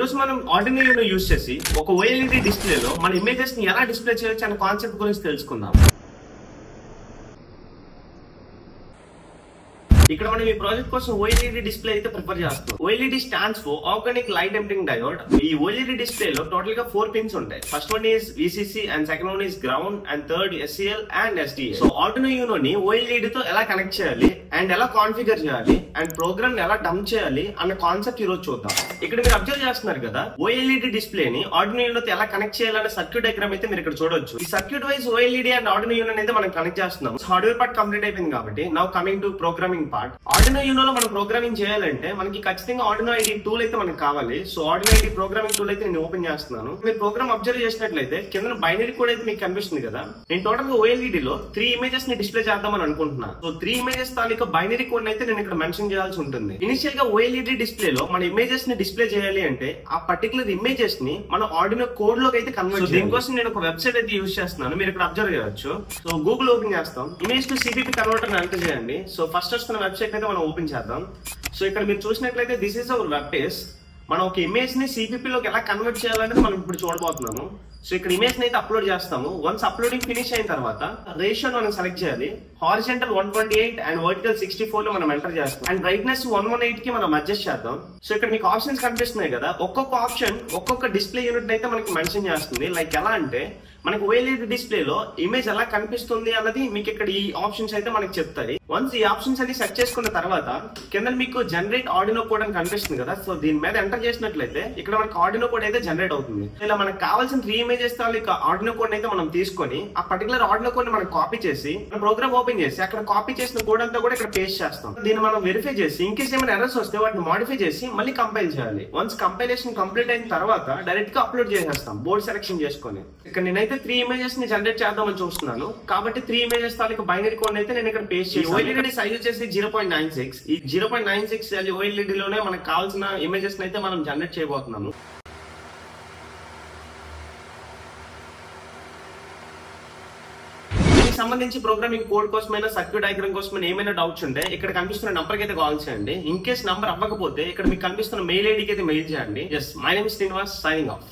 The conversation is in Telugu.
రోజు మనం ఆర్డినరీ యూజ్ చేసి ఒక ఓఎల్ఈడి డిస్ప్లేలో మన ఇమేజెస్ ని ఎలా డిస్ప్లే చేయొచ్చు అనే కాన్సెప్ట్ గురించి తెలుసుకుందాం. ఇక్కడ మనం ఈ ప్రాజెక్ట్ కోసం ఓఎల్ఈడి డిస్ప్లే అయితే ప్రిఫర్ చేస్తాం. OLED stands for organic light emitting diode. ఈ ఓఎల్ఈడి డిస్ప్లే లో టోటల్ గా 4 పిన్స్ ఉంటాయి. First one is VCC and second one is ground and third SCL and SDA. So Arduino యూనోని ఓఎల్ఈడి తో ఎలా కనెక్ట్ చేయాలి అండ్ ఎలా కాన్ఫిగర్ చేయాలి అండ్ ప్రోగ్రామ్ ఎలా డంప్ చేయాలి అన్న కాన్సెప్ట్ ఈ రోజు చూద్దాం. ఇక్కడ మీరు అబ్జర్వ్ చేస్తున్నారు కదా, ఓఎల్ఈడి డిస్ప్లే ని ఆర్డినో యూనోతో ఎలా కనెక్ట్ చేయాలనే సర్క్యూట్ డయాగ్రామ్ అయితే మీరు ఇక్కడ చూడొచ్చు. ఈ circuit wise OLED and Arduino Uno అయితే మనం కనెక్ట్ చేస్తున్నాం. హార్డ్వేర్ పార్ట్ కంప్లీట్ అయిపోయింది కాబట్టి now coming to programming part. Arduino యూనోలో మనం ప్రోగ్రామింగ్ చేయాలంటే మనకి ఖచ్చితంగా ఆర్డినో ఐడి టూల్ అయితే మనకి కావాలి. So Arduino ID programming tool అయితే నేను ఓపెన్ చేస్తున్నాను. మీరు ప్రోగ్రామ్ అబ్జర్వ్ చేసినట్లయితే కింద బైనరీ కోడ్ అయితే మీకు కనిపిస్తుంది కదా. నేను టోటల్ గా ఓఎల్ఈడి లో 3 ఇమేజెస్ ని డిస్ప్లే చేద్దామని అనుకుంటున్నాను. సో 3 ఇమేజెస్ తాలూకా బైనరీ కోడ్ అయితే నేను ఇక్కడ మెన్షన్ చేయాల్సి ఉంటుంది. ఇనిషియల్ గా ఓఎల్ఈడి డిస్ప్లే లో మన ఇమేజెస్ ని డిస్ప్లే చేయాలి అంటే ఆ పర్టికులర్ ఇమేజెస్ ని మనం ఆర్డినో కోడ్ లోకి అయితే కన్వర్ట్ చేయాలి. దీనికోసం నేను ఒక వెబ్సైట్ అయితే యూజ్ చేస్తున్నాను. మీరు ఇక్కడ అబ్జర్వ్ చేయవచ్చు. సో గూగుల్ ఓపెన్ చేస్తాం. Image to CPP converter enter చేయండి. సో ఫస్ట్ వస్తున్న వెబ్సైట్ అయితే మనం ఓపెన్ చేద్దాం. సో ఇక్కడ మీరు చూసినట్లయితే this is our web page. మనం ఒక ఇమేజ్ ని సిపిపి లోకి ఎలా కన్వర్ట్ చేయాలనేది మనం ఇప్పుడు చూడబోతున్నాము. సో ఇక్కడ ఇమేజ్ ని అయితే అప్లోడ్ చేస్తాము. వన్స్ అప్లోడింగ్ ఫినిష్ అయిన తర్వాత రేషియో మనం సెలెక్ట్ చేయాలి. హారిజంటల్ 128 అండ్ వర్టికల్ 64 లో మనం ఎంటర్ చేస్తాం. అండ్ బ్రైట్నెస్ 118 కి మనం అడ్జస్ట్ చేద్దాం. సో ఇక్కడ మీకు ఆప్షన్స్ కనిపిస్తున్నాయి కదా, ఒక్కొక్క ఆప్షన్ ఒక్కొక్క డిస్ప్లే యూనిట్ అయితే మనకి మెన్షన్ చేస్తుంది. లైక్ ఎలా అంటే మనకి ఓఎల్ఈడి డిస్ప్లే లో ఇమేజ్ ఎలా కనిపిస్తుంది అన్నది మీకు ఇక్కడ ఈ ఆప్షన్స్ అయితే మనకి చెప్తాయి. వన్స్ ఈ ఆప్షన్స్ అన్ని సెట్ చేసుకున్న తర్వాత కింద మీకు జనరేట్ ఆర్డినో కోడ్ అని కనిపిస్తుంది కదా. సో దీని మీద ఎంటర్ చేసినట్లయితే ఇక్కడ మనకి ఆర్డినో కోడ్ అయితే జనరేట్ అవుతుంది. ఇలా మనకు కావాల్సిన 3 ఇమేజెస్ తాలూకా ఆర్డినో కోడ్ అయితే మనం తీసుకొని ఆ పర్టికులర్ ఆర్డినో కోడ్ ని మనం కాపీ చేసి ప్రోగ్రామ్ ఓపెన్ చేసి అక్కడ కాపీ చేసిన కోడ్ అంతా కూడా ఇక్కడ పేస్ట్ చేస్తాం. దీన్ని మనం వెరిఫై చేసి ఇంకేస్ ఏమైనా ఎర్రర్స్ వస్తే వాటిని మాడిఫై చేసి మళ్ళీ కంపైల్ చేయాలి. వన్స్ కంపైలేషన్ కంప్లీట్ అయిన తర్వాత డైరెక్ట్ గా అప్లోడ్ చేసేస్తాం బోర్డ్ సెలెక్షన్ చేసుకొని. ఇక్కడ నేనైతే 3 ఇమేజెస్ ని జనరేట్ చేద్దామని చూస్తున్నాను కాబట్టి 3 ఇమేజెస్ తాలూకా బైనరీ కోడ్ అయితే నేను ఇక్కడ పేస్ట్ చేసి ఓఎల్ఈడి సైజ్ వచ్చేసి 0.96. ఈ 0.96 ఓఎల్ఈడి లోనే మనకు కావాల్సిన ఇమేజెస్ అయితే మనం జనరేట్ చేయబోతున్నాము. సంబంధించి ప్రోగ్రామింగ్ కోడ్ కోసమైనా సర్క్యూట్ డయాగ్రామ్ కోసమైనా ఏమైనా డౌట్స్ ఉంటే ఇక్కడ కనిపిస్తున్న నంబర్ కి అయితే కాల్ చేయండి. ఇన్ కేస్ నంబర్ అవ్వకపోతే ఇక్కడ మీకు కనిపిస్తున్న మెయిల్ ఐడికి అయితే మెయిల్ చేయండి. My name is Srinivas, signing off.